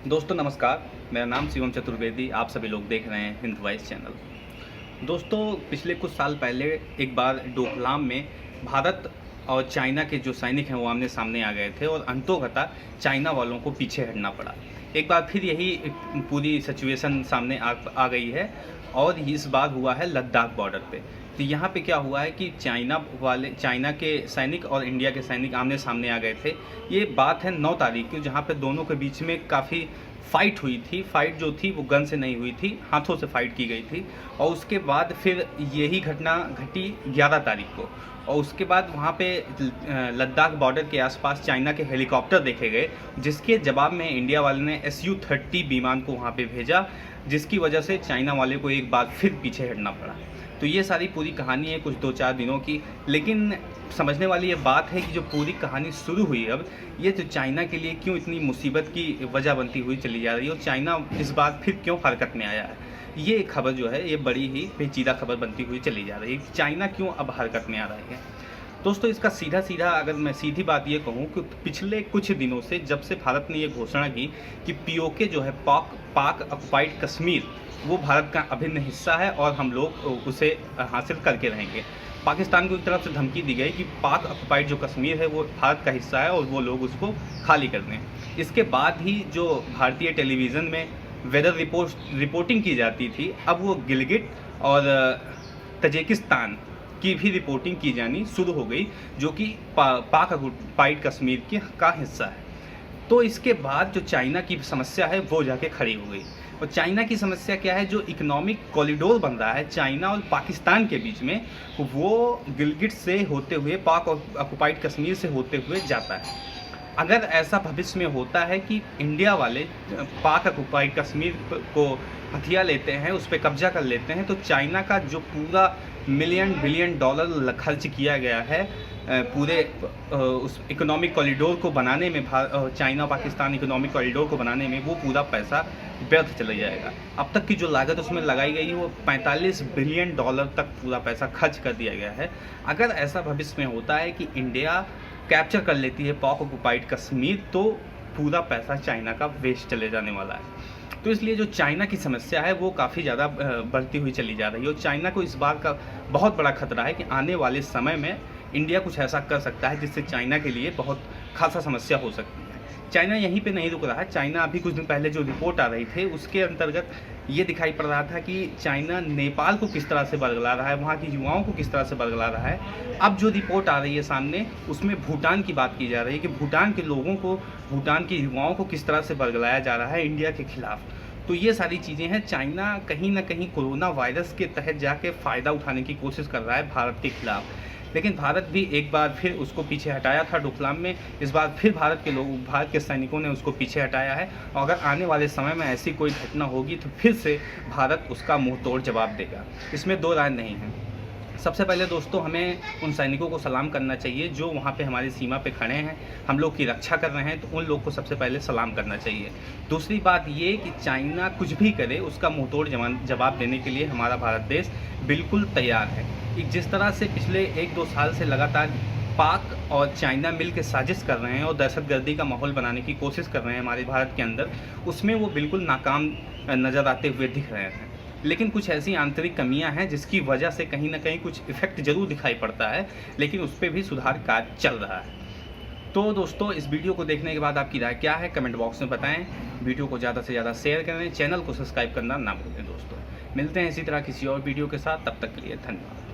दोस्तों नमस्कार, मेरा नाम शिवम चतुर्वेदी। आप सभी लोग देख रहे हैं हिंद वॉइस चैनल। दोस्तों पिछले कुछ साल पहले एक बार डोकलाम में भारत और चाइना के जो सैनिक हैं वो आमने सामने आ गए थे और अंततोगत्वा चाइना वालों को पीछे हटना पड़ा। एक बार फिर यही पूरी सिचुएशन सामने आ गई है और इस बार हुआ है लद्दाख बॉर्डर पे। तो यहाँ पे क्या हुआ है कि चाइना के सैनिक और इंडिया के सैनिक आमने सामने आ गए थे। ये बात है 9 तारीख की, जहाँ पे दोनों के बीच में काफ़ी फ़ाइट हुई थी। फ़ाइट जो थी वो गन से नहीं हुई थी, हाथों से फ़ाइट की गई थी। और उसके बाद फिर यही घटना घटी 11 तारीख को। और उसके बाद वहाँ पे लद्दाख बॉर्डर के आसपास चाइना के हेलीकॉप्टर देखे गए, जिसके जवाब में इंडिया वाले ने Su-30 विमान को वहाँ पे भेजा, जिसकी वजह से चाइना वाले को एक बार फिर पीछे हटना पड़ा। तो ये सारी पूरी कहानी है कुछ 2-4 दिनों की। लेकिन समझने वाली ये बात है कि जो पूरी कहानी शुरू हुई अब, ये तो चाइना के लिए क्यों इतनी मुसीबत की वजह बनती हुई चली जा रही है और चाइना इस बार फिर क्यों हरकत में आया है। ये खबर जो है ये बड़ी ही पेचीदा खबर बनती हुई चली जा रही है। चाइना क्यों अब हरकत में आ रहा है दोस्तों, इसका सीधा अगर मैं सीधी बात ये कहूँ कि पिछले कुछ दिनों से जब से भारत ने ये घोषणा की कि पीओके जो है पाक ऑक्युपाइड कश्मीर वो भारत का अभिन्न हिस्सा है और हम लोग उसे हासिल करके रहेंगे। पाकिस्तान को एक तरफ से धमकी दी गई कि पाक ऑक्युपाइड जो कश्मीर है वो भारत का हिस्सा है और वो लोग उसको खाली कर दें। इसके बाद ही जो भारतीय टेलीविज़न में वेदर रिपोर्टिंग की जाती थी, अब वो गिलगिट और तजिकिस्तान की भी रिपोर्टिंग की जानी शुरू हो गई, जो कि पाक ऑक्युपाइड कश्मीर का हिस्सा है। तो इसके बाद जो चाइना की समस्या है वो जाके खड़ी हो गई। और चाइना की समस्या क्या है, जो इकोनॉमिक कॉरिडोर बन रहा है चाइना और पाकिस्तान के बीच में, वो गिलगिट से होते हुए पाक ऑक्युपाइड कश्मीर से होते हुए जाता है। अगर ऐसा भविष्य में होता है कि इंडिया वाले पाक ऑक्युपाइड कश्मीर को हथिया लेते हैं, उस पर कब्जा कर लेते हैं, तो चाइना का जो पूरा मिलियन बिलियन डॉलर खर्च किया गया है पूरे उस इकोनॉमिक कॉरिडोर को बनाने में, चाइना पाकिस्तान इकोनॉमिक कॉरिडोर को बनाने में, वो पूरा पैसा व्यर्थ चला जाएगा। अब तक की जो लागत उसमें लगाई गई है वो 45 बिलियन डॉलर तक पूरा पैसा खर्च कर दिया गया है। अगर ऐसा भविष्य में होता है कि इंडिया कैप्चर कर लेती है पाक ऑक्युपाइड कश्मीर, तो पूरा पैसा चाइना का वेस्ट चले जाने वाला है। तो इसलिए जो चाइना की समस्या है वो काफ़ी ज़्यादा बढ़ती हुई चली जा रही है और चाइना को इस बार का बहुत बड़ा खतरा है कि आने वाले समय में इंडिया कुछ ऐसा कर सकता है जिससे चाइना के लिए बहुत खासा समस्या हो सकती है। चाइना यहीं पे नहीं रुक रहा है। चाइना अभी कुछ दिन पहले जो रिपोर्ट आ रही थी उसके अंतर्गत ये दिखाई पड़ रहा था कि चाइना नेपाल को किस तरह से बरगला रहा है, वहाँ की युवाओं को किस तरह से बरगला रहा है। अब जो रिपोर्ट आ रही है सामने, उसमें भूटान की बात की जा रही है कि भूटान के लोगों को, भूटान के युवाओं को किस तरह से बरगलाया जा रहा है इंडिया के खिलाफ। तो ये सारी चीज़ें हैं। चाइना कहीं ना कहीं कोरोना वायरस के तहत जाके फ़ायदा उठाने की कोशिश कर रहा है भारत के खिलाफ, लेकिन भारत भी एक बार फिर उसको पीछे हटाया था डोकलाम में। इस बार फिर भारत के सैनिकों ने उसको पीछे हटाया है और अगर आने वाले समय में ऐसी कोई घटना होगी तो फिर से भारत उसका मुंह तोड़ जवाब देगा। इसमें दो राय नहीं है। सबसे पहले दोस्तों हमें उन सैनिकों को सलाम करना चाहिए जो वहाँ पे हमारी सीमा पे खड़े हैं, हम लोग की रक्षा कर रहे हैं, तो उन लोग को सबसे पहले सलाम करना चाहिए। दूसरी बात ये कि चाइना कुछ भी करे उसका मुंहतोड़ जवाब देने के लिए हमारा भारत देश बिल्कुल तैयार है। कि जिस तरह से पिछले 1-2 साल से लगातार पाक और चाइना मिल के साजिश कर रहे हैं और दहशतगर्दी का माहौल बनाने की कोशिश कर रहे हैं हमारे भारत के अंदर, उसमें वो बिल्कुल नाकाम नज़र आते हुए दिख रहे हैं। लेकिन कुछ ऐसी आंतरिक कमियां हैं जिसकी वजह से कहीं ना कहीं कुछ इफेक्ट जरूर दिखाई पड़ता है, लेकिन उस पर भी सुधार कार्य चल रहा है। तो दोस्तों इस वीडियो को देखने के बाद आपकी राय क्या है कमेंट बॉक्स में बताएं। वीडियो को ज़्यादा से ज़्यादा शेयर करें, चैनल को सब्सक्राइब करना ना भूलें दोस्तों। मिलते हैं इसी तरह किसी और वीडियो के साथ, तब तक के लिए धन्यवाद।